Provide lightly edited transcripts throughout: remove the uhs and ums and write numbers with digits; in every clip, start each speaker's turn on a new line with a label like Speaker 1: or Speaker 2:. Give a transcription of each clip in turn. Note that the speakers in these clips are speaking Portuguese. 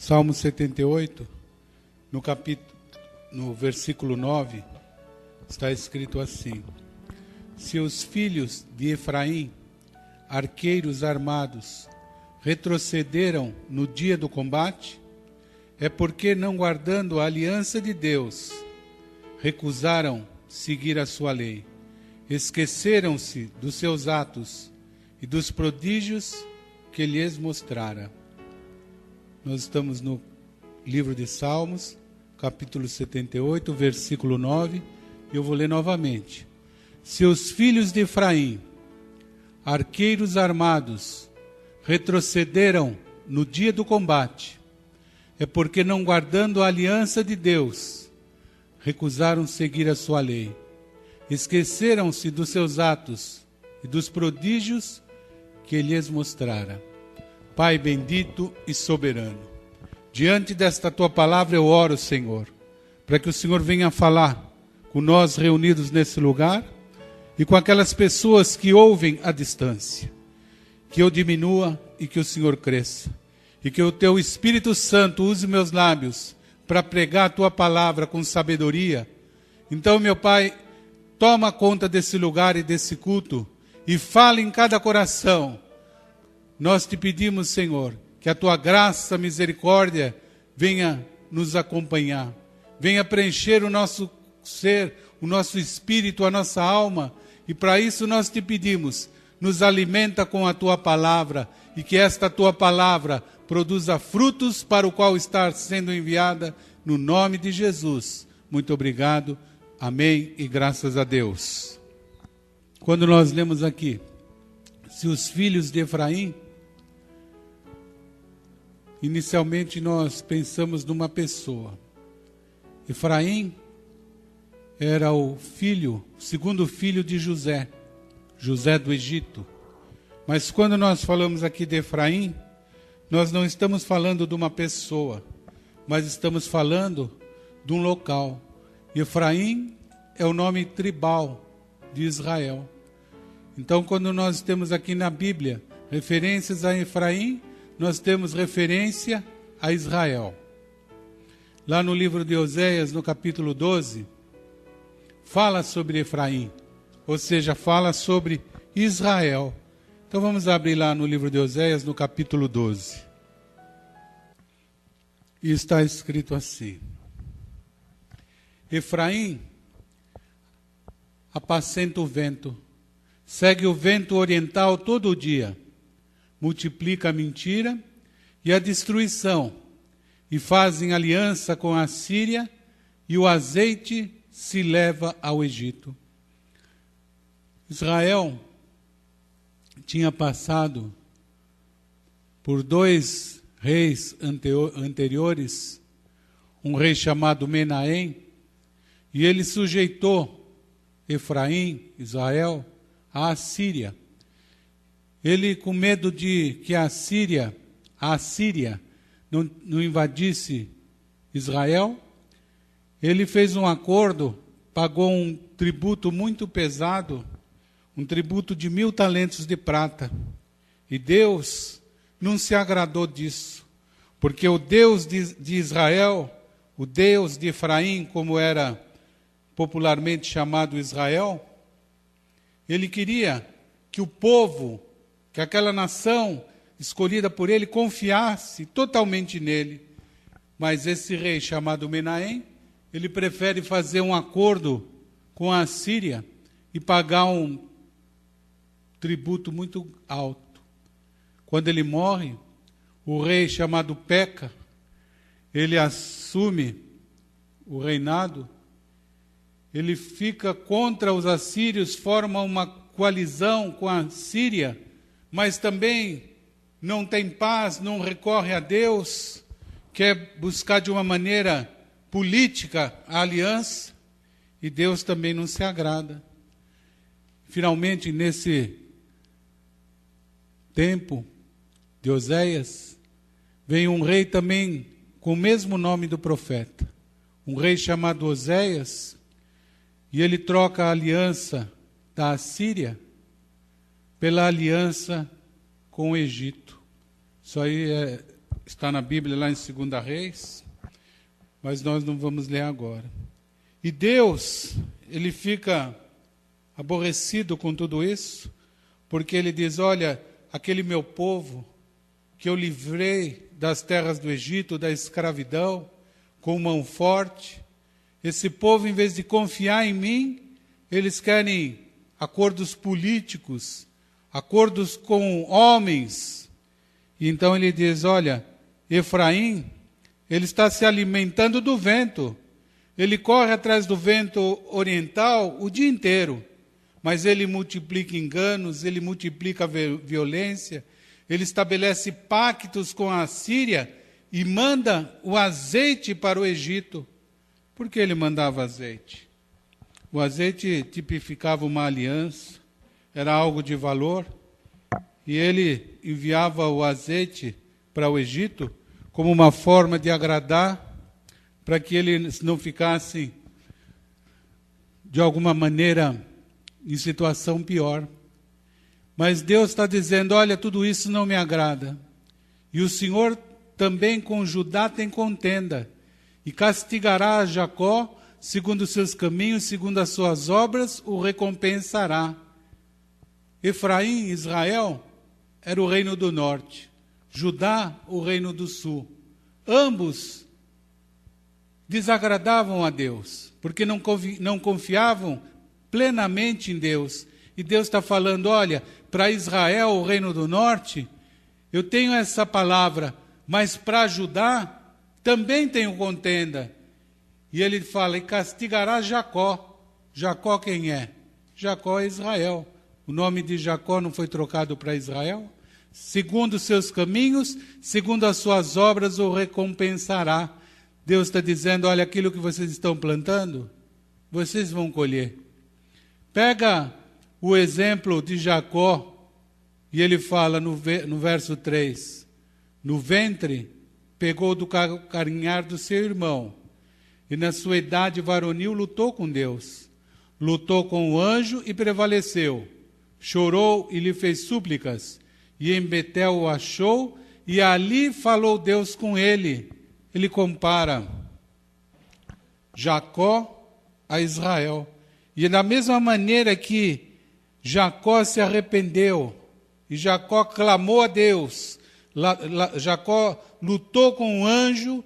Speaker 1: Salmo 78, no versículo 9, está escrito assim: Se os filhos de Efraim, arqueiros armados, retrocederam no dia do combate, é porque, não guardando a aliança de Deus, recusaram seguir a sua lei, esqueceram-se dos seus atos e dos prodígios que lhes mostrara. Nós estamos no livro de Salmos, capítulo 78, versículo 9, e eu vou ler novamente. Se os filhos de Efraim, arqueiros armados, retrocederam no dia do combate, é porque, não guardando a aliança de Deus, recusaram seguir a sua lei, esqueceram-se dos seus atos e dos prodígios que lhes mostrara. Pai bendito e soberano, diante desta tua palavra eu oro, Senhor, para que o Senhor venha falar com nós reunidos nesse lugar e com aquelas pessoas que ouvem à distância. Que eu diminua e que o Senhor cresça, e que o teu Espírito Santo use meus lábios para pregar a tua palavra com sabedoria. Então, meu Pai, toma conta desse lugar e desse culto e fala em cada coração. Nós te pedimos, Senhor, que a tua graça, misericórdia venha nos acompanhar, venha preencher o nosso ser, o nosso espírito, a nossa alma, e para isso nós te pedimos, nos alimenta com a tua palavra, e que esta tua palavra produza frutos para o qual está sendo enviada, no nome de Jesus. Muito obrigado, amém e graças a Deus. Quando nós lemos aqui, se os filhos de Efraim, inicialmente nós pensamos numa pessoa. Efraim era o segundo filho de José do Egito. Mas quando nós falamos aqui de Efraim, nós não estamos falando de uma pessoa, mas estamos falando de um local. Efraim é o nome tribal de Israel. Então, quando nós temos aqui na Bíblia referências a Efraim, nós temos referência a Israel. Lá no livro de Oséias, no capítulo 12, fala sobre Efraim, ou seja, fala sobre Israel. Então vamos abrir lá no livro de Oséias, no capítulo 12. E está escrito assim: Efraim apacenta o vento, segue o vento oriental todo o dia, multiplica a mentira e a destruição, e fazem aliança com a Síria, e o azeite se leva ao Egito. Israel tinha passado por dois reis anteriores, um rei chamado Menahem, e ele sujeitou Efraim, Israel, à Síria. Ele, com medo de que a Síria não invadisse Israel, ele fez um acordo, pagou um tributo muito pesado, um tributo de 1.000 talentos de prata. E Deus não se agradou disso, porque o Deus de Israel, o Deus de Efraim, como era popularmente chamado Israel, ele queria que o povo, que aquela nação escolhida por ele, confiasse totalmente nele. Mas esse rei chamado Menahem, ele prefere fazer um acordo com a Síria e pagar um tributo muito alto. Quando ele morre, o rei chamado Peca, ele assume o reinado, ele fica contra os assírios, forma uma coalizão com a Síria, mas também não tem paz, não recorre a Deus, quer buscar de uma maneira política a aliança, e Deus também não se agrada. Finalmente, nesse tempo de Oséias, vem um rei também com o mesmo nome do profeta, um rei chamado Oséias, e ele troca a aliança da Assíria pela aliança com o Egito. Isso aí Está na Bíblia lá em 2 Reis, mas nós não vamos ler agora. E Deus, ele fica aborrecido com tudo isso, porque ele diz, olha, aquele meu povo que eu livrei das terras do Egito, da escravidão, com mão forte, esse povo, em vez de confiar em mim, eles querem acordos políticos, acordos com homens. E então ele diz, olha, Efraim, ele está se alimentando do vento. Ele corre atrás do vento oriental o dia inteiro, mas ele multiplica enganos, ele multiplica violência, ele estabelece pactos com a Síria e manda o azeite para o Egito. Por que ele mandava azeite? O azeite tipificava uma aliança, era algo de valor, e ele enviava o azeite para o Egito como uma forma de agradar, para que eles não ficassem, de alguma maneira, em situação pior. Mas Deus está dizendo, olha, tudo isso não me agrada. E o Senhor também com Judá tem contenda, e castigará a Jacó, segundo os seus caminhos, segundo as suas obras, o recompensará. Efraim, Israel, era o reino do norte, Judá, o reino do sul. Ambos desagradavam a Deus, porque não confiavam plenamente em Deus. E Deus está falando, olha, para Israel, o reino do norte, eu tenho essa palavra, mas para Judá também tenho contenda. E ele fala, e castigará Jacó. Jacó quem é? Jacó é Israel. O nome de Jacó não foi trocado para Israel? Segundo os seus caminhos, segundo as suas obras, o recompensará. Deus está dizendo, olha, aquilo que vocês estão plantando, vocês vão colher. Pega o exemplo de Jacó, e ele fala no verso 3, no ventre pegou do carinhar do seu irmão, e na sua idade varonil lutou com Deus, lutou com o anjo e prevaleceu, chorou e lhe fez súplicas, e em Betel o achou, e ali falou Deus com ele. Ele compara Jacó a Israel. E da mesma maneira que Jacó se arrependeu, e Jacó clamou a Deus, Jacó lutou com o anjo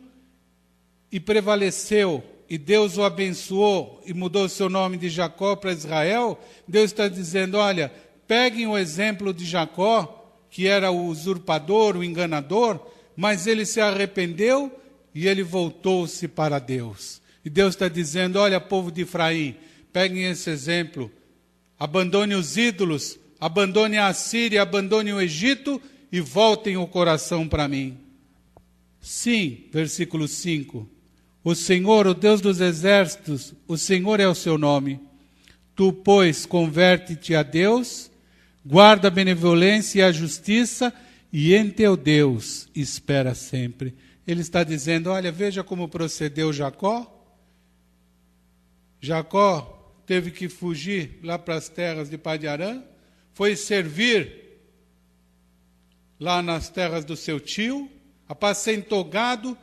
Speaker 1: e prevaleceu, e Deus o abençoou e mudou o seu nome de Jacó para Israel. Deus está dizendo, olha, peguem o exemplo de Jacó, que era o usurpador, o enganador, mas ele se arrependeu e ele voltou-se para Deus. E Deus está dizendo, olha, povo de Efraim, peguem esse exemplo, abandone os ídolos, abandone a Síria, abandone o Egito e voltem o coração para mim. Sim, versículo 5, o Senhor, o Deus dos exércitos, o Senhor é o seu nome. Tu, pois, converte-te a Deus, guarda a benevolência e a justiça, e em teu Deus espera sempre. Ele está dizendo, olha, veja como procedeu Jacó. Jacó teve que fugir lá para as terras de Padiarã, foi servir lá nas terras do seu tio, apacentou gado,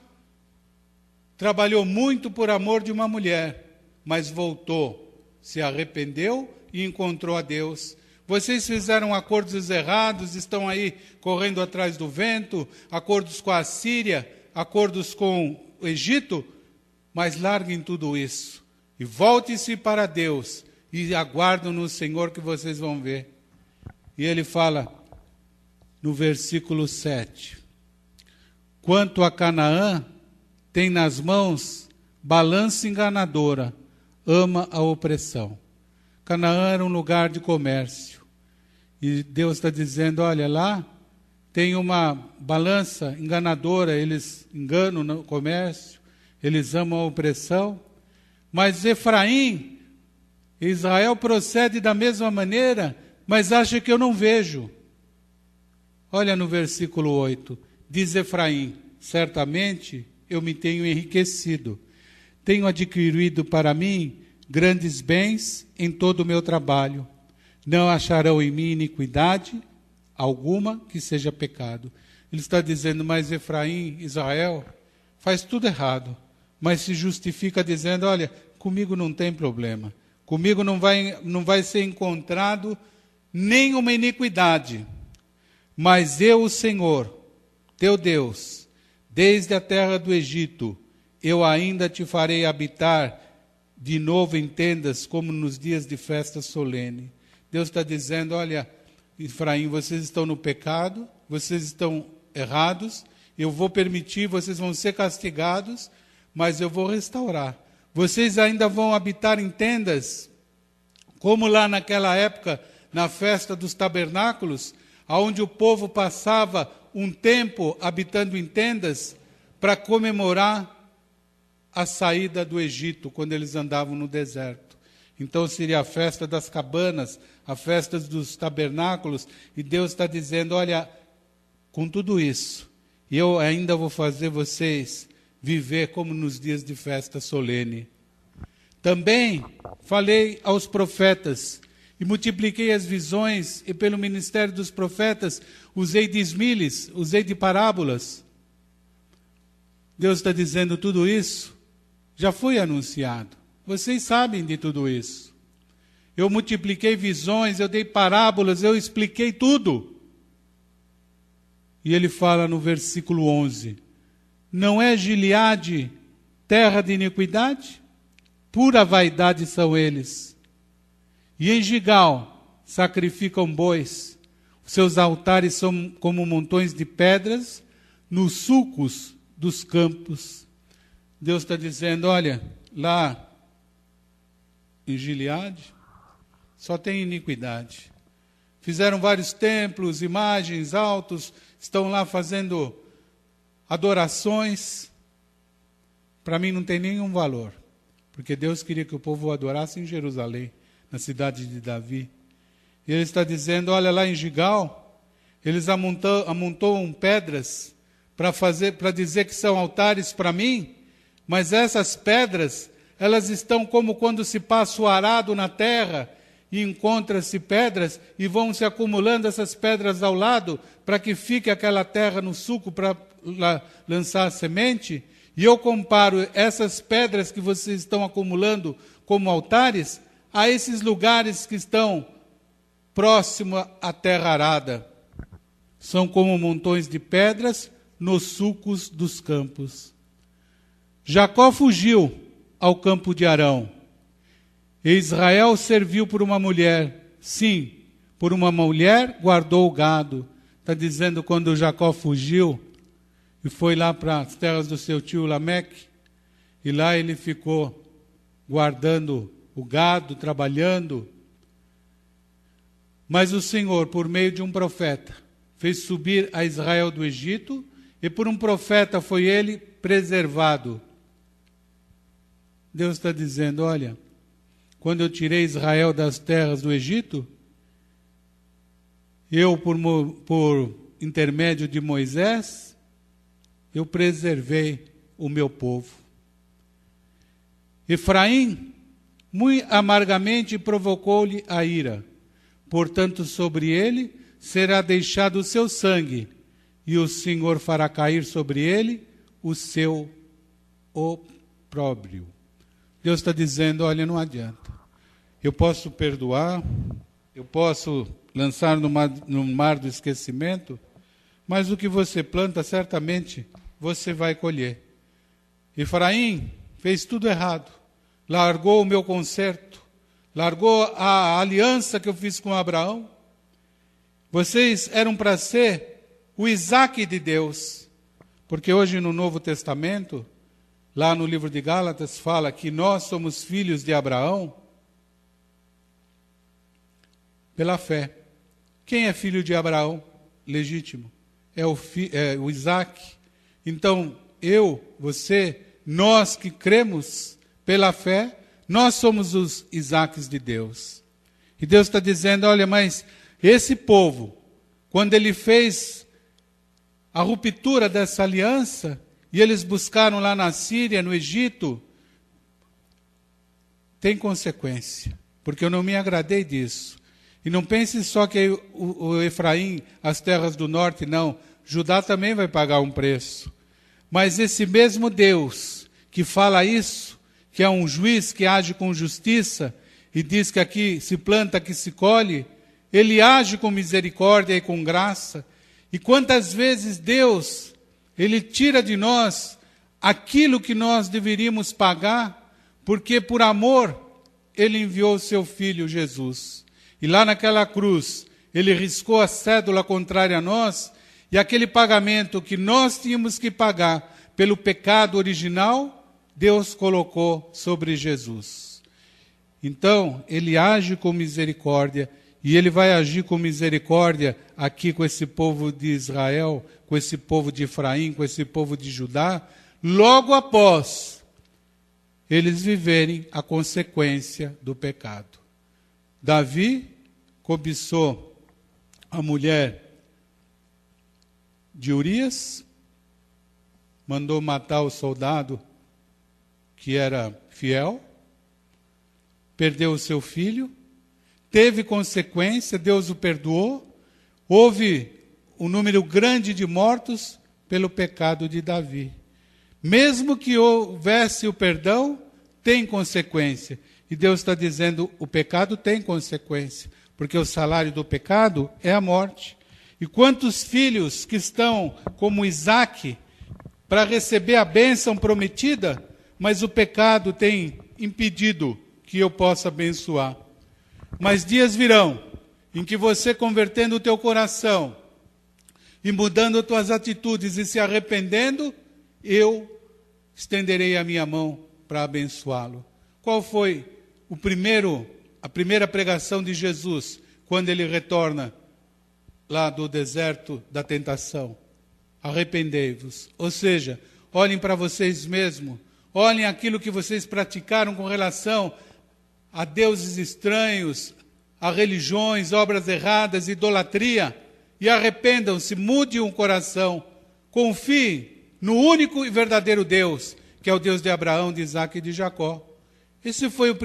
Speaker 1: trabalhou muito por amor de uma mulher, mas voltou, se arrependeu e encontrou a Deus. Vocês fizeram acordos errados, estão aí correndo atrás do vento, acordos com a Síria, acordos com o Egito, mas larguem tudo isso e voltem-se para Deus e aguardem no Senhor que vocês vão ver. E ele fala no versículo 7, quanto a Canaã, tem nas mãos balança enganadora, ama a opressão. Canaã era um lugar de comércio. E Deus está dizendo, olha, lá tem uma balança enganadora, eles enganam no comércio, eles amam a opressão. Mas Efraim, Israel procede da mesma maneira, mas acha que eu não vejo. Olha no versículo 8, diz Efraim, certamente eu me tenho enriquecido, tenho adquirido para mim grandes bens em todo o meu trabalho. Não acharão em mim iniquidade alguma que seja pecado. Ele está dizendo, mas Efraim, Israel, faz tudo errado, mas se justifica dizendo, olha, comigo não tem problema, comigo não vai ser encontrado nenhuma iniquidade, mas eu, o Senhor, teu Deus, desde a terra do Egito, eu ainda te farei habitar de novo em tendas, como nos dias de festa solene. Deus está dizendo, olha, Efraim, vocês estão no pecado, vocês estão errados, eu vou permitir, vocês vão ser castigados, mas eu vou restaurar. Vocês ainda vão habitar em tendas, como lá naquela época, na festa dos tabernáculos, onde o povo passava um tempo habitando em tendas para comemorar a saída do Egito, quando eles andavam no deserto. Então seria a festa das cabanas, a festa dos tabernáculos, e Deus está dizendo, olha, com tudo isso, eu ainda vou fazer vocês viver como nos dias de festa solene. Também falei aos profetas, e multipliquei as visões, e pelo ministério dos profetas, usei de esmiles, usei de parábolas. Deus está dizendo tudo isso, já foi anunciado. Vocês sabem de tudo isso. Eu multipliquei visões, eu dei parábolas, eu expliquei tudo. E ele fala no versículo 11, não é Gileade terra de iniquidade? Pura vaidade são eles. E em Gigal sacrificam bois, seus altares são como montões de pedras, nos sulcos dos campos. Deus está dizendo, olha, lá em Gileade só tem iniquidade. Fizeram vários templos, imagens, altos, estão lá fazendo adorações. Para mim não tem nenhum valor, porque Deus queria que o povo o adorasse em Jerusalém, na cidade de Davi. E ele está dizendo, olha, lá em Gigal, eles amontoam pedras para dizer que são altares para mim, mas essas pedras, elas estão como quando se passa o arado na terra e encontra-se pedras e vão se acumulando essas pedras ao lado para que fique aquela terra no sulco para lançar a semente. E eu comparo essas pedras que vocês estão acumulando como altares a esses lugares que estão próximos à terra arada. São como montões de pedras nos sulcos dos campos. Jacó fugiu ao campo de Arão. E Israel serviu por uma mulher. Sim, por uma mulher guardou o gado. Está dizendo quando Jacó fugiu e foi lá para as terras do seu tio Lameque. E lá ele ficou guardando o gado, trabalhando. Mas o Senhor, por meio de um profeta, fez subir a Israel do Egito, e por um profeta foi ele preservado. Deus está dizendo, olha, quando eu tirei Israel das terras do Egito, eu, por intermédio de Moisés, eu preservei o meu povo. Efraim, muito amargamente provocou-lhe a ira. Portanto, sobre ele será deixado o seu sangue, e o Senhor fará cair sobre ele o seu opróbrio. Deus está dizendo, olha, não adianta. Eu posso perdoar, eu posso lançar no mar do esquecimento, mas o que você planta, certamente, você vai colher. Efraim fez tudo errado. Largou o meu concerto, largou a aliança que eu fiz com Abraão. Vocês eram para ser o Isaque de Deus, porque hoje no Novo Testamento, lá no livro de Gálatas, fala que nós somos filhos de Abraão pela fé. Quem é filho de Abraão? Legítimo. É o Isaque. Então, eu, você, nós que cremos pela fé, nós somos os Isaques de Deus. E Deus está dizendo, olha, mas esse povo, quando ele fez a ruptura dessa aliança, e eles buscaram lá na Síria, no Egito, tem consequência, porque eu não me agradei disso. E não pense só que o Efraim, as terras do norte, não. Judá também vai pagar um preço. Mas esse mesmo Deus que fala isso, que é um juiz que age com justiça, e diz que aqui se planta, aqui se colhe, ele age com misericórdia e com graça. E quantas vezes Deus, ele tira de nós aquilo que nós deveríamos pagar, porque por amor ele enviou o seu Filho Jesus. E lá naquela cruz, ele riscou a cédula contrária a nós, e aquele pagamento que nós tínhamos que pagar pelo pecado original, Deus colocou sobre Jesus. Então, ele age com misericórdia, e ele vai agir com misericórdia aqui com esse povo de Israel, com esse povo de Efraim, com esse povo de Judá, logo após eles viverem a consequência do pecado. Davi cobiçou a mulher de Urias, mandou matar o soldado que era fiel, perdeu o seu filho, teve consequência, Deus o perdoou, houve um número grande de mortos pelo pecado de Davi. Mesmo que houvesse o perdão, tem consequência. E Deus está dizendo, o pecado tem consequência, porque o salário do pecado é a morte. E quantos filhos que estão como Isaque para receber a bênção prometida, mas o pecado tem impedido que eu possa abençoar. Mas dias virão em que você, convertendo o teu coração e mudando as tuas atitudes e se arrependendo, eu estenderei a minha mão para abençoá-lo. Qual foi a primeira pregação de Jesus quando ele retorna lá do deserto da tentação? Arrependei-vos. Ou seja, olhem para vocês mesmos, olhem aquilo que vocês praticaram com relação a deuses estranhos, a religiões, obras erradas, idolatria, e arrependam-se, mudem o coração, confiem no único e verdadeiro Deus, que é o Deus de Abraão, de Isaque e de Jacó. Esse foi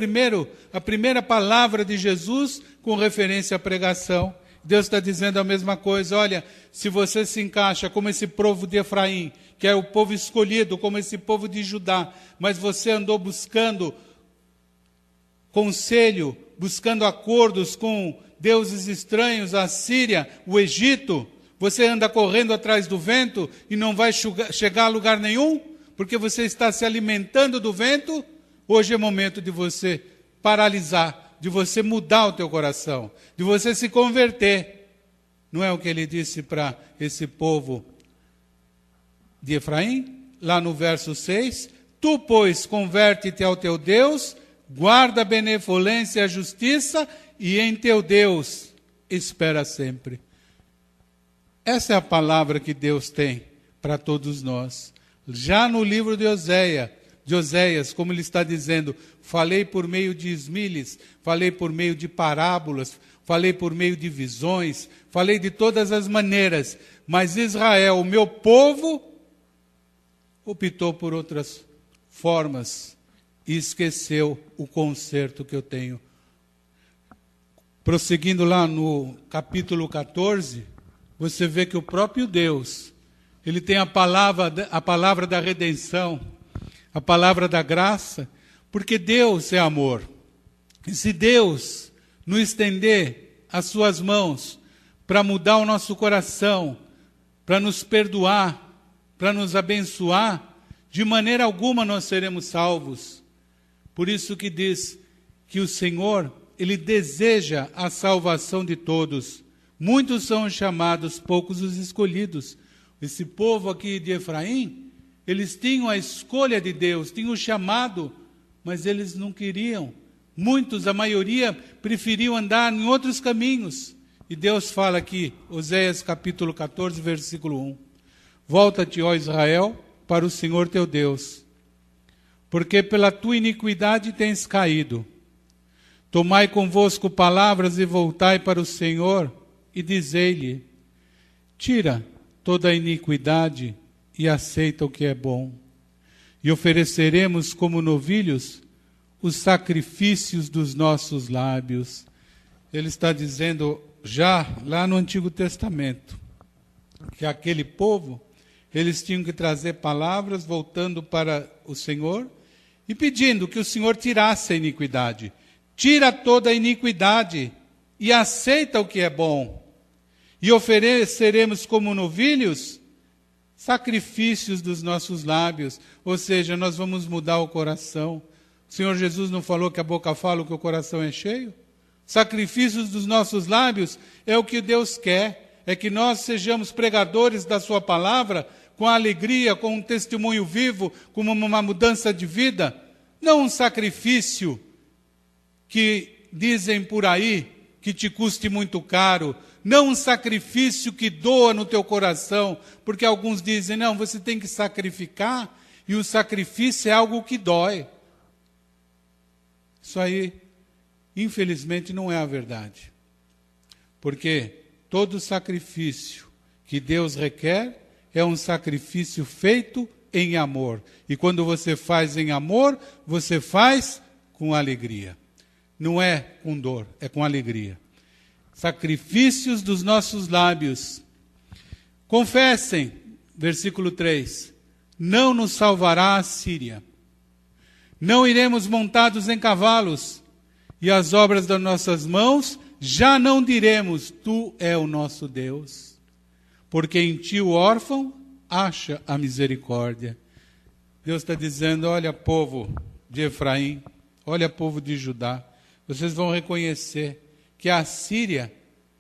Speaker 1: a primeira palavra de Jesus com referência à pregação. Deus está dizendo a mesma coisa. Olha, se você se encaixa como esse povo de Efraim, que é o povo escolhido, como esse povo de Judá, mas você andou buscando conselho, buscando acordos com deuses estranhos, a Síria, o Egito, você anda correndo atrás do vento e não vai chegar a lugar nenhum, porque você está se alimentando do vento. Hoje é momento de você paralisar, de você mudar o teu coração, de você se converter. Não é o que ele disse para esse povo de Efraim? Lá no verso 6, tu, pois, converte-te ao teu Deus, guarda a benevolência e a justiça, e em teu Deus espera sempre. Essa é a palavra que Deus tem para todos nós. Já no livro de Oséias, como ele está dizendo, falei por meio de esmiles, falei por meio de parábolas, falei por meio de visões, falei de todas as maneiras, mas Israel, o meu povo, optou por outras formas e esqueceu o conserto que eu tenho. Prosseguindo lá no capítulo 14, você vê que o próprio Deus, ele tem a palavra da redenção, a palavra da graça, porque Deus é amor. E se Deus nos estender as suas mãos para mudar o nosso coração, para nos perdoar, para nos abençoar, de maneira alguma nós seremos salvos. Por isso que diz que o Senhor, ele deseja a salvação de todos. Muitos são os chamados, poucos os escolhidos. Esse povo aqui de Efraim, eles tinham a escolha de Deus, tinham o chamado, mas eles não queriam. Muitos, a maioria, preferiam andar em outros caminhos. E Deus fala aqui, Oséias capítulo 14, versículo 1. Volta-te, ó Israel, para o Senhor teu Deus, porque pela tua iniquidade tens caído. Tomai convosco palavras e voltai para o Senhor, e dizei-lhe, tira toda a iniquidade e aceita o que é bom. E ofereceremos como novilhos os sacrifícios dos nossos lábios. Ele está dizendo já lá no Antigo Testamento, que aquele povo, eles tinham que trazer palavras voltando para o Senhor e pedindo que o Senhor tirasse a iniquidade. Tira toda a iniquidade e aceita o que é bom. E ofereceremos como novilhos sacrifícios dos nossos lábios. Ou seja, nós vamos mudar o coração. O Senhor Jesus não falou que a boca fala o que o coração é cheio? Sacrifícios dos nossos lábios é o que Deus quer. É que nós sejamos pregadores da sua palavra com alegria, com um testemunho vivo, com uma mudança de vida. Não um sacrifício que dizem por aí que te custe muito caro. Não um sacrifício que doa no teu coração, porque alguns dizem, não, você tem que sacrificar, e o sacrifício é algo que dói. Isso aí, infelizmente, não é a verdade. Porque todo sacrifício que Deus requer é um sacrifício feito em amor. E quando você faz em amor, você faz com alegria. Não é com dor, é com alegria. Sacrifícios dos nossos lábios. Confessem, versículo 3, não nos salvará a Síria. Não iremos montados em cavalos, e as obras das nossas mãos já não diremos, tu é o nosso Deus. Porque em ti o órfão acha a misericórdia. Deus está dizendo, olha povo de Efraim, olha povo de Judá, vocês vão reconhecer que a Síria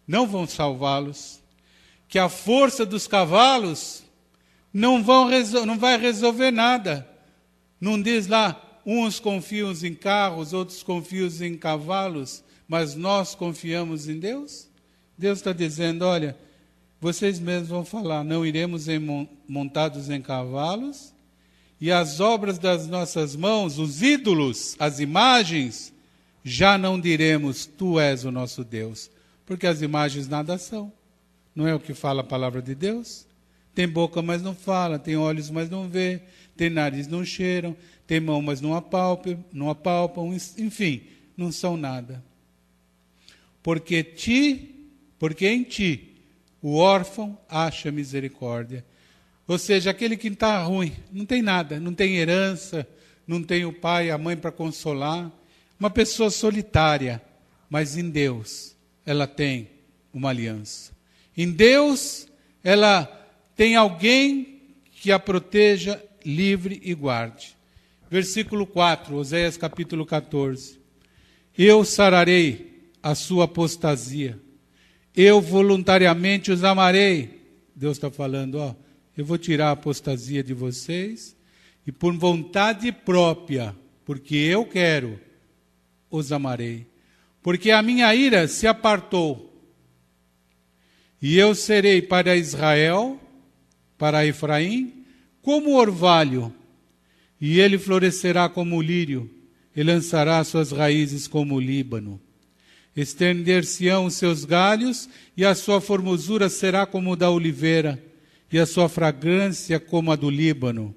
Speaker 1: não vão salvá-los, que a força dos cavalos não vai resolver nada. Não diz lá, uns confiam em carros, outros confiam em cavalos, mas nós confiamos em Deus? Deus está dizendo, olha, vocês mesmos vão falar, não iremos montados em cavalos, e as obras das nossas mãos, os ídolos, as imagens, já não diremos, tu és o nosso Deus. Porque as imagens nada são. Não é o que fala a palavra de Deus? Tem boca, mas não fala. Tem olhos, mas não vê. Tem nariz, não cheiram. Tem mão, mas não apalpam. Enfim, não são nada. Porque em ti o órfão acha misericórdia. Ou seja, aquele que está ruim, não tem nada, não tem herança, não tem o pai e a mãe para consolar. Uma pessoa solitária, mas em Deus ela tem uma aliança. Em Deus ela tem alguém que a proteja, livre e guarde. Versículo 4, Oséias capítulo 14. Eu sararei a sua apostasia. Eu voluntariamente os amarei. Deus está falando, eu vou tirar a apostasia de vocês e por vontade própria, porque eu quero, os amarei. Porque a minha ira se apartou. E eu serei para Israel, para Efraim, como orvalho. E ele florescerá como o lírio, e lançará suas raízes como o Líbano. Estender-se-ão os seus galhos, e a sua formosura será como o da oliveira, e a sua fragrância como a do Líbano.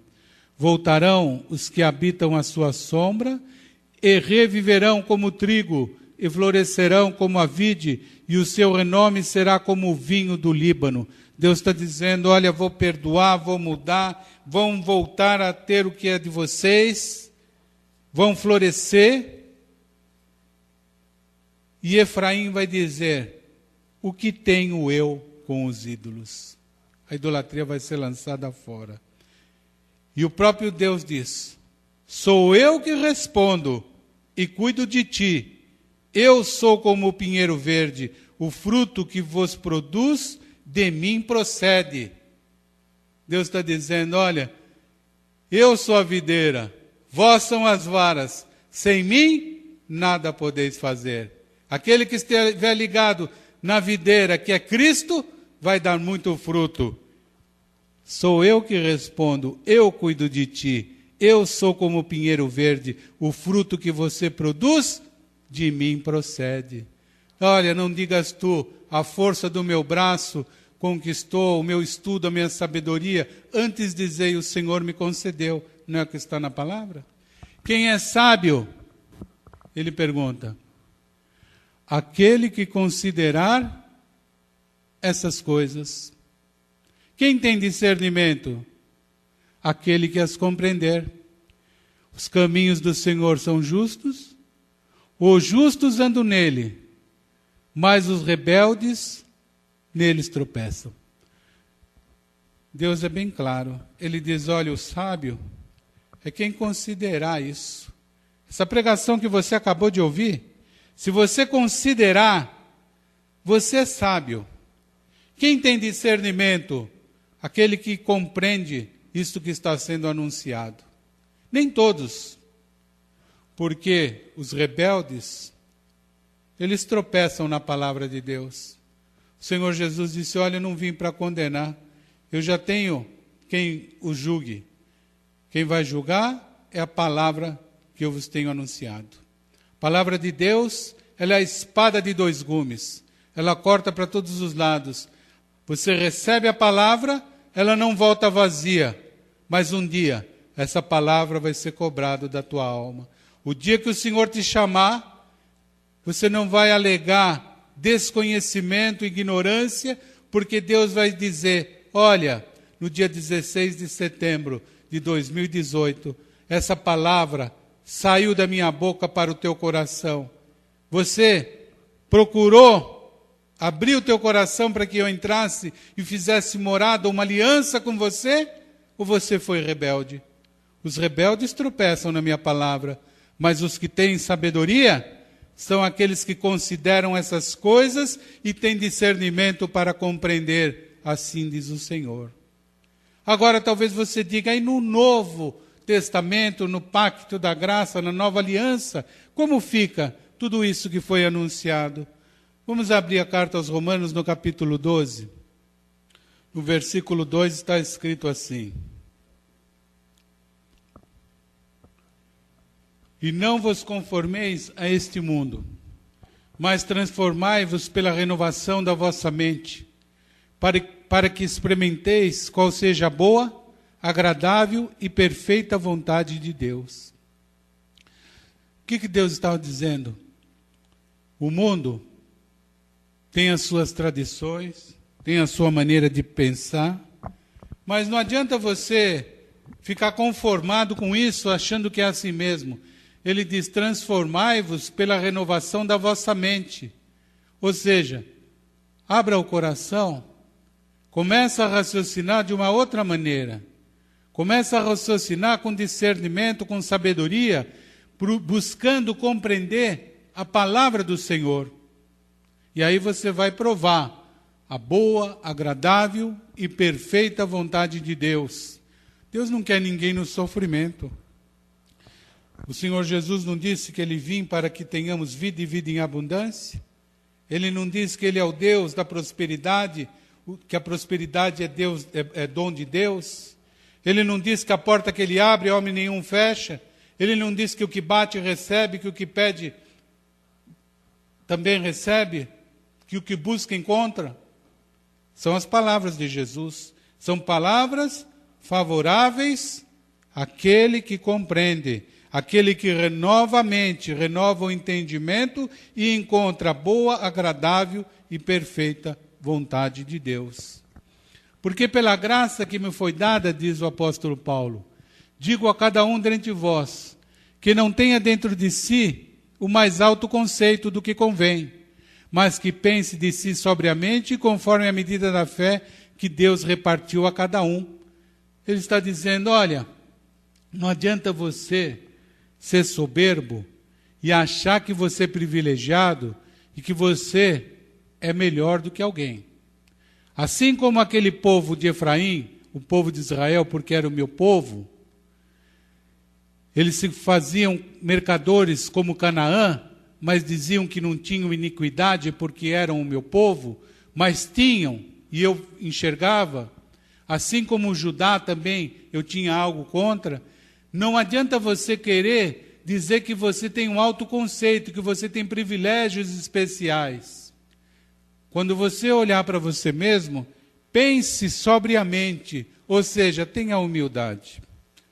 Speaker 1: Voltarão os que habitam a sua sombra, e reviverão como o trigo, e florescerão como a vide, e o seu renome será como o vinho do Líbano. Deus está dizendo, olha, vou perdoar, vou mudar, vão voltar a ter o que é de vocês, vão florescer. E Efraim vai dizer, o que tenho eu com os ídolos? A idolatria vai ser lançada fora. E o próprio Deus diz, sou eu que respondo e cuido de ti. Eu sou como o pinheiro verde, o fruto que vos produz, de mim procede. Deus está dizendo, olha, eu sou a videira, vós são as varas, sem mim nada podeis fazer. Aquele que estiver ligado na videira, que é Cristo, vai dar muito fruto. Sou eu que respondo, eu cuido de ti, eu sou como o pinheiro verde, o fruto que você produz, de mim procede. Olha, não digas tu, a força do meu braço conquistou o meu estudo, a minha sabedoria. Antes dizei, o Senhor me concedeu. Não é o que está na palavra? Quem é sábio? Ele pergunta. Aquele que considerar essas coisas. Quem tem discernimento? Aquele que as compreender. Os caminhos do Senhor são justos, os justos andam nele, mas os rebeldes neles tropeçam. Deus é bem claro. Ele diz, olha, o sábio é quem considerar isso. Essa pregação que você acabou de ouvir, se você considerar, você é sábio. Quem tem discernimento? Aquele que compreende isto que está sendo anunciado. Nem todos, porque os rebeldes, eles tropeçam na palavra de Deus. O Senhor Jesus disse, olha, eu não vim para condenar, eu já tenho quem o julgue. Quem vai julgar é a palavra que eu vos tenho anunciado. A palavra de Deus, ela é a espada de dois gumes. Ela corta para todos os lados. Você recebe a palavra, ela não volta vazia. Mas um dia, essa palavra vai ser cobrada da tua alma. O dia que o Senhor te chamar, você não vai alegar desconhecimento, ignorância, porque Deus vai dizer, olha, no dia 16 de setembro de 2018, essa palavra saiu da minha boca para o teu coração. Você procurou abrir o teu coração para que eu entrasse e fizesse morada, uma aliança com você? Ou você foi rebelde? Os rebeldes tropeçam na minha palavra, mas os que têm sabedoria são aqueles que consideram essas coisas e têm discernimento para compreender, assim diz o Senhor. Agora talvez você diga, aí no Novo Testamento, no Pacto da Graça, na Nova Aliança, como fica tudo isso que foi anunciado? Vamos abrir a carta aos Romanos no capítulo 12. No versículo 2 está escrito assim. E não vos conformeis a este mundo, mas transformai-vos pela renovação da vossa mente, para que experimenteis qual seja a boa, agradável e perfeita vontade de Deus. O que Deus estava dizendo? O mundo tem as suas tradições, tem a sua maneira de pensar, mas não adianta você ficar conformado com isso, achando que é assim mesmo. Ele diz, transformai-vos pela renovação da vossa mente. Ou seja, abra o coração, começa a raciocinar de uma outra maneira. Começa a raciocinar com discernimento, com sabedoria, buscando compreender a palavra do Senhor. E aí você vai provar a boa, agradável e perfeita vontade de Deus. Deus não quer ninguém no sofrimento. O Senhor Jesus não disse que Ele vinha para que tenhamos vida e vida em abundância? Ele não disse que Ele é o Deus da prosperidade, que a prosperidade é dom de Deus? Ele não disse que a porta que Ele abre, homem nenhum fecha? Ele não disse que o que bate recebe, que o que pede também recebe? Que o que busca encontra? São as palavras de Jesus. São palavras favoráveis àquele que compreende, aquele que renova a mente, renova o entendimento e encontra a boa, agradável e perfeita vontade de Deus. Porque pela graça que me foi dada, diz o apóstolo Paulo, digo a cada um dentre vós, que não tenha dentro de si o mais alto conceito do que convém, mas que pense de si sobriamente conforme a medida da fé que Deus repartiu a cada um. Ele está dizendo, olha, não adianta você ser soberbo e achar que você é privilegiado e que você é melhor do que alguém. Assim como aquele povo de Efraim, o povo de Israel, porque era o meu povo, eles se faziam mercadores como Canaã, mas diziam que não tinham iniquidade porque eram o meu povo, mas tinham, e eu enxergava, assim como o Judá também eu tinha algo contra. Não adianta você querer dizer que você tem um alto conceito, que você tem privilégios especiais. Quando você olhar para você mesmo, pense sobriamente, ou seja, tenha humildade.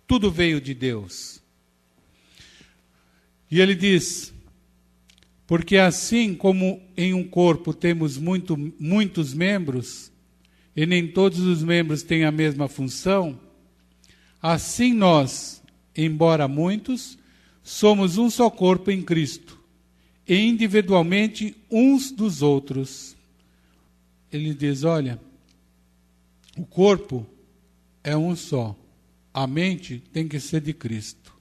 Speaker 1: Tudo veio de Deus. E ele diz, porque assim como em um corpo temos muitos membros, e nem todos os membros têm a mesma função, assim nós, embora muitos, somos um só corpo em Cristo, e individualmente uns dos outros. Ele diz, olha, o corpo é um só, a mente tem que ser de Cristo.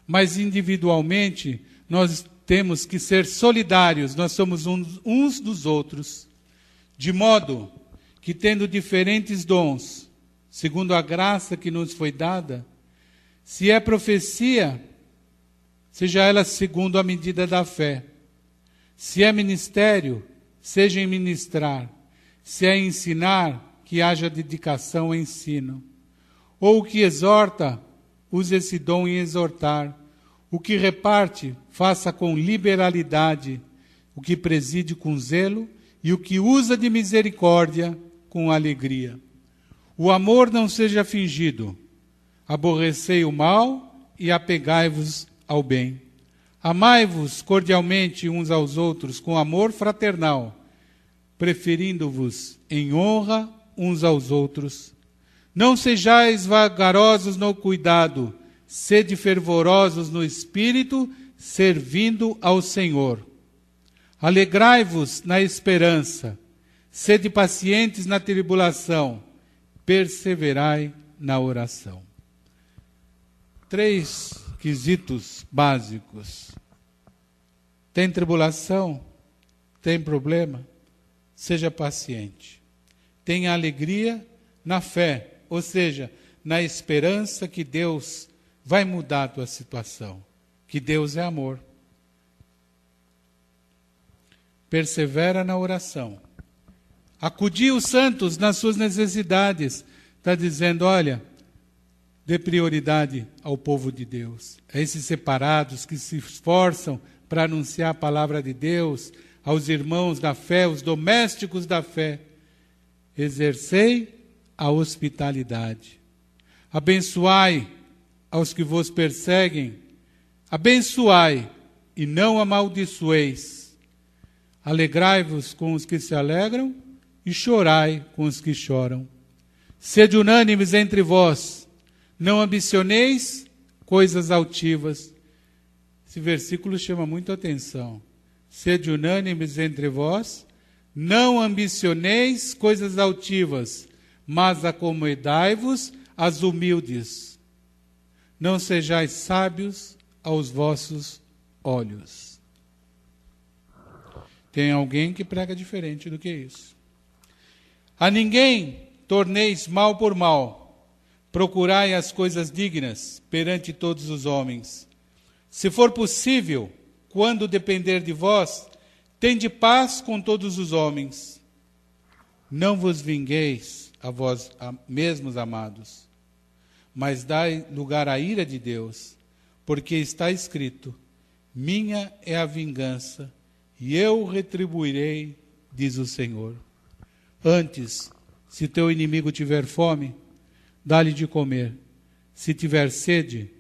Speaker 1: Mas individualmente nós temos que ser solidários, nós somos uns dos outros, de modo que tendo diferentes dons, segundo a graça que nos foi dada, se é profecia, seja ela segundo a medida da fé. Se é ministério, seja em ministrar. Se é ensinar, que haja dedicação ao ensino. Ou o que exorta, use esse dom em exortar. O que reparte, faça com liberalidade. O que preside com zelo, e o que usa de misericórdia, com alegria. O amor não seja fingido. Aborrecei o mal e apegai-vos ao bem. Amai-vos cordialmente uns aos outros com amor fraternal, preferindo-vos em honra uns aos outros. Não sejais vagarosos no cuidado, sede fervorosos no espírito, servindo ao Senhor. Alegrai-vos na esperança, sede pacientes na tribulação, perseverai na oração. 3 quesitos básicos. Tem tribulação? Tem problema? Seja paciente. Tenha alegria na fé, ou seja, na esperança que Deus vai mudar a tua situação, que Deus é amor. Persevera na oração. Acudir os santos nas suas necessidades. Está dizendo, olha, dê prioridade ao povo de Deus, a esses separados que se esforçam para anunciar a palavra de Deus, aos irmãos da fé, os domésticos da fé. Exercei a hospitalidade. Abençoai aos que vos perseguem. Abençoai e não amaldiçoeis. Alegrai-vos com os que se alegram e chorai com os que choram. Sede unânimes entre vós, não ambicioneis coisas altivas. Esse versículo chama muito a atenção. Sede unânimes entre vós, não ambicioneis coisas altivas, mas acomodai-vos às humildes. Não sejais sábios aos vossos olhos. Tem alguém que prega diferente do que isso. A ninguém torneis mal por mal. Procurai as coisas dignas perante todos os homens. Se for possível, quando depender de vós, tende paz com todos os homens. Não vos vingueis a vós mesmos, amados, mas dai lugar à ira de Deus, porque está escrito, minha é a vingança, e eu retribuirei, diz o Senhor. Antes, se teu inimigo tiver fome, dá-lhe de comer. Se tiver sede,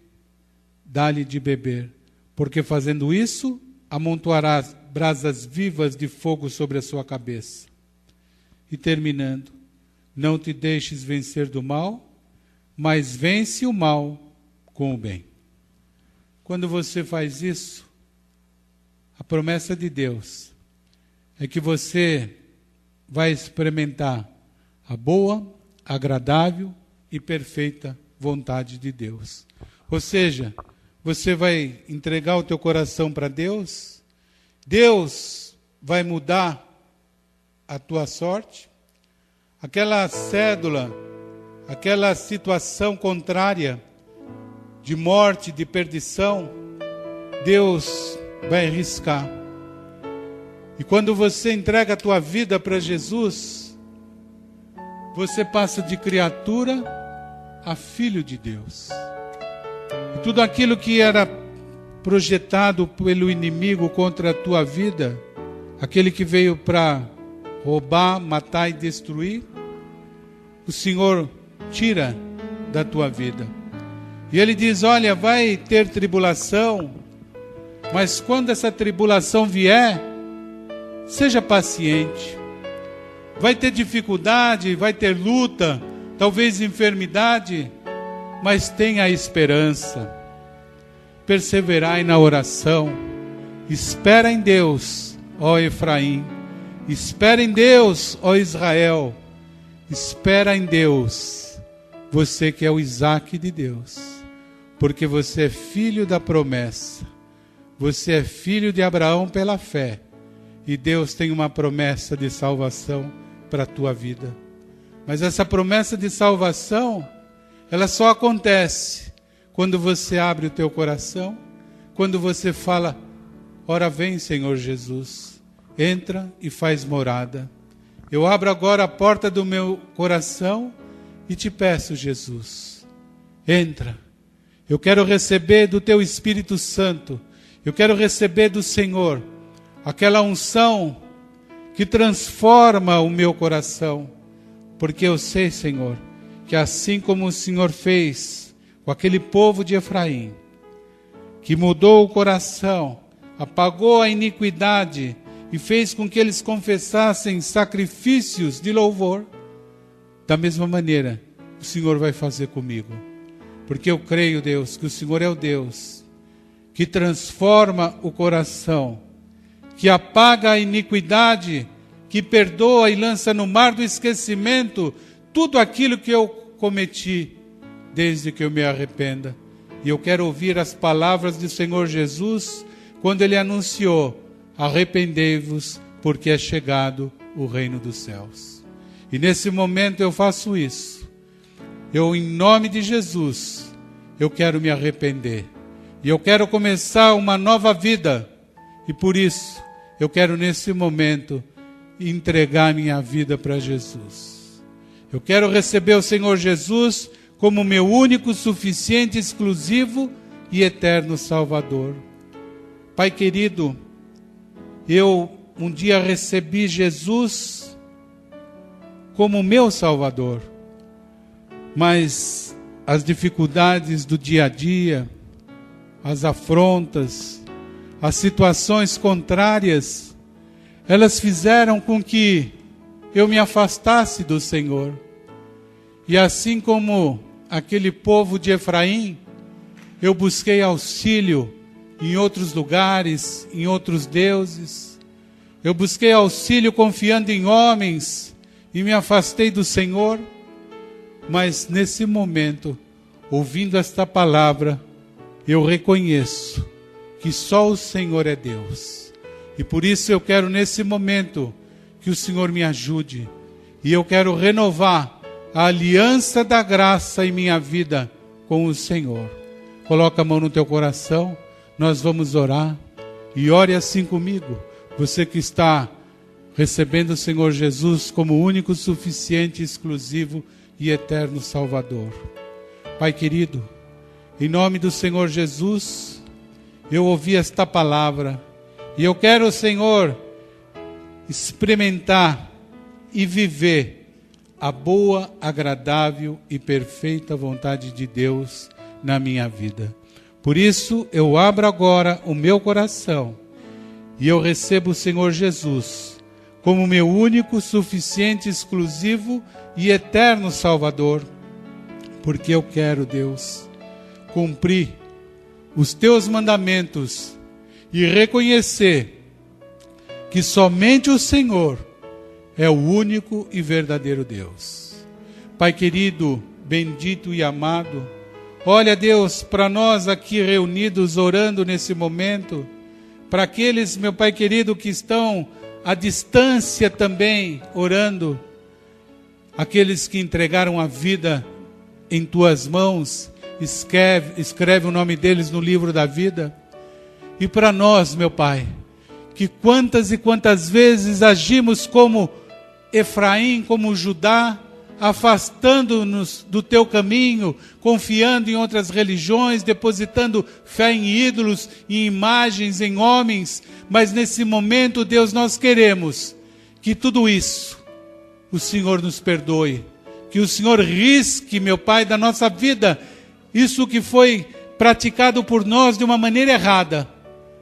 Speaker 1: dá-lhe de beber. Porque fazendo isso, amontoarás brasas vivas de fogo sobre a sua cabeça. E terminando, não te deixes vencer do mal, mas vence o mal com o bem. Quando você faz isso, a promessa de Deus é que você vai experimentar a boa, agradável e perfeita vontade de Deus. Ou seja, você vai entregar o teu coração para Deus, Deus vai mudar a tua sorte, aquela cédula, aquela situação contrária de morte, de perdição, Deus vai riscar. E quando você entrega a tua vida para Jesus, você passa de criatura a filho de Deus. E tudo aquilo que era projetado pelo inimigo contra a tua vida, aquele que veio para roubar, matar e destruir, o Senhor tira da tua vida. E Ele diz, olha, vai ter tribulação, mas quando essa tribulação vier, seja paciente. vai ter dificuldade, vai ter luta, talvez enfermidade, mas tenha esperança. Perseverai na oração. Espera em Deus, ó Efraim. Espera em Deus, ó Israel. Espera em Deus, você que é o Isaque de Deus, porque você é filho da promessa. Você é filho de Abraão pela fé. E Deus tem uma promessa de salvação para a tua vida. Mas essa promessa de salvação, ela só acontece quando você abre o teu coração, quando você fala: ora vem, Senhor Jesus, entra e faz morada. Eu abro agora a porta do meu coração e te peço, Jesus, entra. Eu quero receber do teu Espírito Santo, eu quero receber do Senhor aquela unção que transforma o meu coração, porque eu sei, Senhor, que assim como o Senhor fez com aquele povo de Efraim, que mudou o coração, apagou a iniquidade e fez com que eles confessassem sacrifícios de louvor, da mesma maneira o Senhor vai fazer comigo, porque eu creio, Deus, que o Senhor é o Deus que transforma o coração, que apaga a iniquidade, que perdoa e lança no mar do esquecimento tudo aquilo que eu cometi, desde que eu me arrependa. E eu quero ouvir as palavras do Senhor Jesus, quando Ele anunciou: arrependei-vos, porque é chegado o reino dos céus. E nesse momento eu faço isso. Eu, em nome de Jesus, eu quero me arrepender. E eu quero começar uma nova vida. E por isso, eu quero nesse momento entregar minha vida para Jesus. Eu quero receber o Senhor Jesus como meu único, suficiente, exclusivo e eterno Salvador. Pai querido, eu um dia recebi Jesus como meu Salvador, mas as dificuldades do dia a dia, as afrontas, as situações contrárias, elas fizeram com que eu me afastasse do Senhor. E assim como aquele povo de Efraim, eu busquei auxílio em outros lugares, em outros deuses. Eu busquei auxílio confiando em homens e me afastei do Senhor. Mas nesse momento, ouvindo esta palavra, eu reconheço que só o Senhor é Deus. E por isso eu quero nesse momento que o Senhor me ajude. E eu quero renovar a aliança da graça em minha vida com o Senhor. Coloca a mão no teu coração, nós vamos orar. E ore assim comigo, você que está recebendo o Senhor Jesus como único, suficiente, exclusivo e eterno Salvador. Pai querido, em nome do Senhor Jesus, eu ouvi esta palavra e eu quero, Senhor, experimentar e viver a boa, agradável e perfeita vontade de Deus na minha vida. Por isso, eu abro agora o meu coração e eu recebo o Senhor Jesus como meu único, suficiente, exclusivo e eterno Salvador, porque eu quero, Deus, cumprir os teus mandamentos e reconhecer que somente o Senhor é o único e verdadeiro Deus. Pai querido, bendito e amado, olha, Deus, para nós aqui reunidos orando nesse momento, para aqueles, meu Pai querido, que estão à distância também orando, aqueles que entregaram a vida em tuas mãos, escreve o nome deles no livro da vida. E para nós, meu Pai, que quantas e quantas vezes agimos como Efraim, como Judá, afastando-nos do teu caminho, confiando em outras religiões, depositando fé em ídolos, em imagens, em homens. Mas nesse momento, Deus, nós queremos que tudo isso o Senhor nos perdoe, que o Senhor risque, meu Pai, da nossa vida isso que foi praticado por nós de uma maneira errada,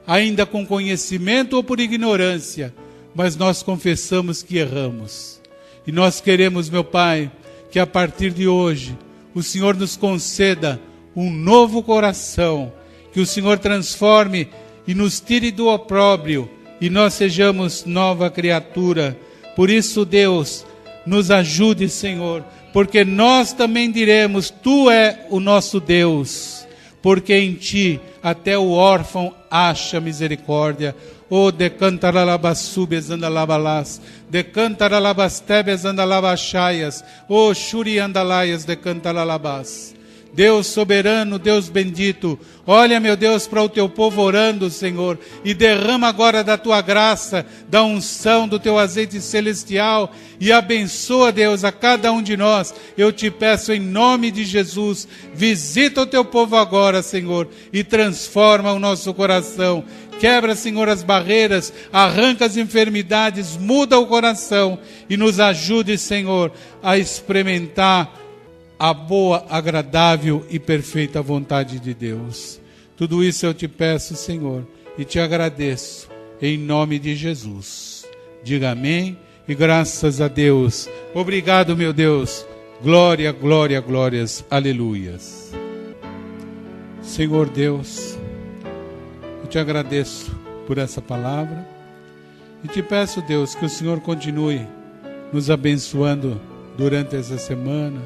Speaker 1: ainda com conhecimento ou por ignorância, mas nós confessamos que erramos. E nós queremos, meu Pai, que a partir de hoje o Senhor nos conceda um novo coração, que o Senhor transforme e nos tire do opróbrio e nós sejamos nova criatura. Por isso, Deus, nos ajude, Senhor, porque nós também diremos: Tu é o nosso Deus, porque em Ti até o órfão acha misericórdia. O decantaralabasubes andalabalás, decantaralabastebes andalabachaias, o shuriandalaias decantaralabás. Deus soberano, Deus bendito, olha, meu Deus, para o teu povo orando, Senhor, e derrama agora da tua graça, da unção, do teu azeite celestial, e abençoa, Deus, a cada um de nós. Eu te peço em nome de Jesus, visita o teu povo agora, Senhor, e transforma o nosso coração. Quebra, Senhor, as barreiras, arranca as enfermidades, muda o coração e nos ajude, Senhor, a experimentar a boa, agradável e perfeita vontade de Deus. Tudo isso eu te peço, Senhor, e te agradeço, em nome de Jesus. Diga amém e graças a Deus. Obrigado, meu Deus. Glória, glória, glórias. Aleluias. Senhor Deus, eu te agradeço por essa palavra e te peço, Deus, que o Senhor continue nos abençoando durante essa semana.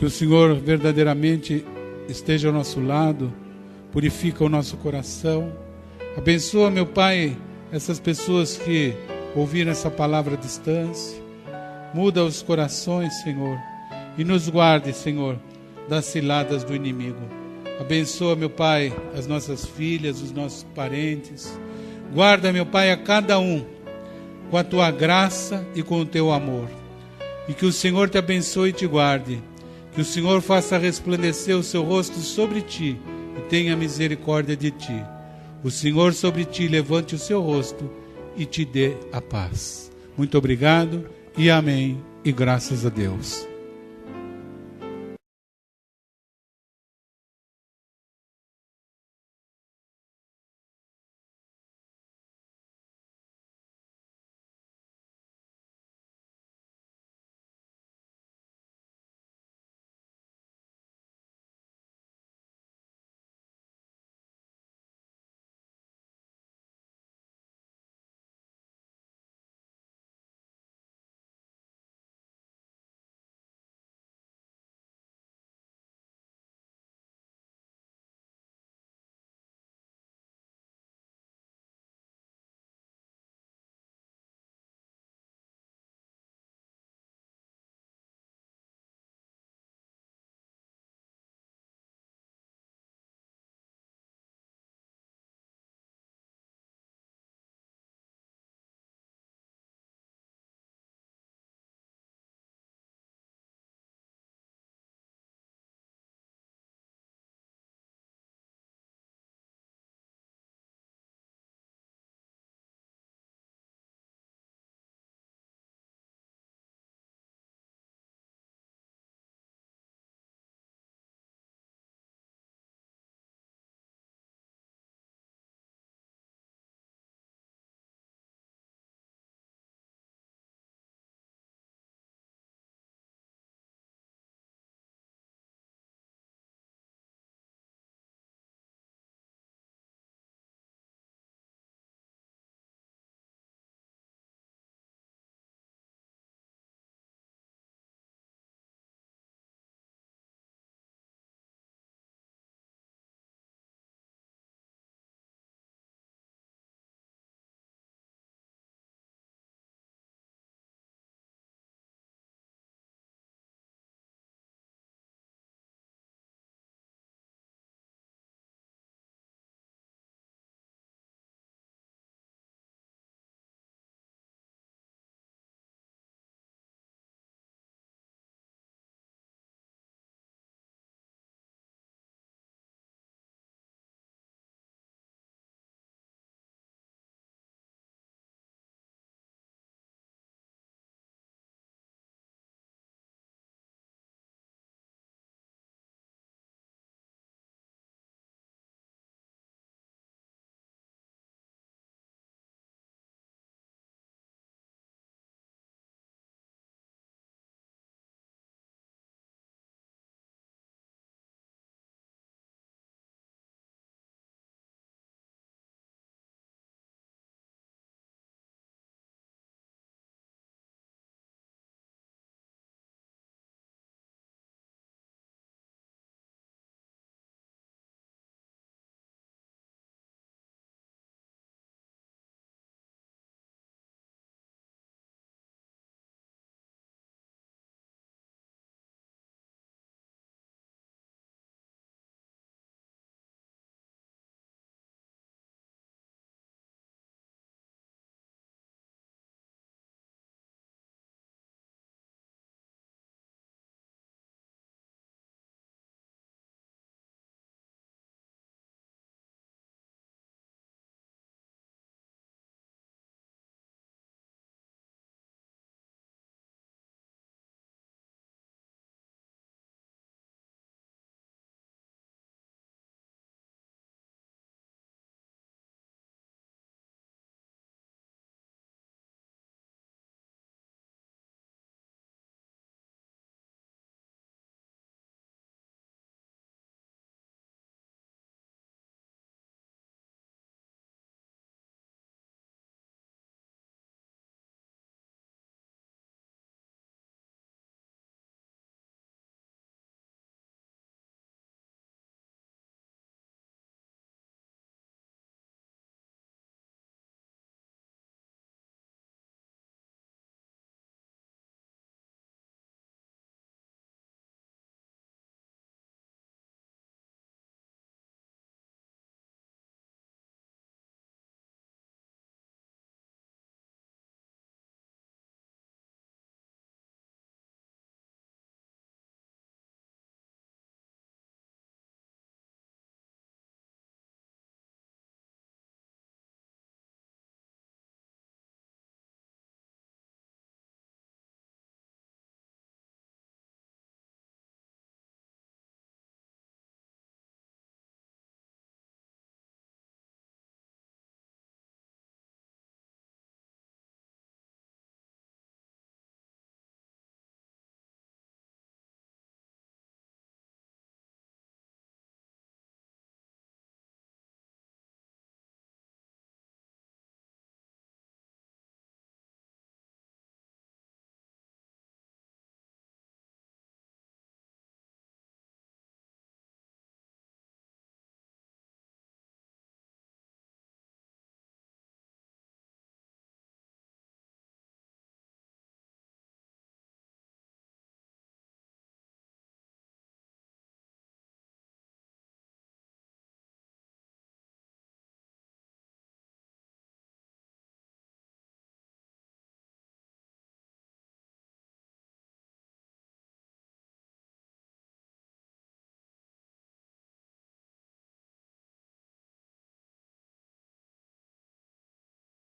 Speaker 1: Que o Senhor verdadeiramente esteja ao nosso lado, purifica o nosso coração. Abençoa, meu Pai, essas pessoas que ouviram essa palavra à distância. Muda os corações, Senhor, e nos guarde, Senhor, das ciladas do inimigo. Abençoa, meu Pai, as nossas filhas, os nossos parentes. Guarda, meu Pai, a cada um com a tua graça e com o teu amor. E que o Senhor te abençoe e te guarde. Que o Senhor faça resplandecer o seu rosto sobre ti e tenha misericórdia de ti. O Senhor sobre ti levante o seu rosto e te dê a paz. Muito obrigado e amém e graças a Deus.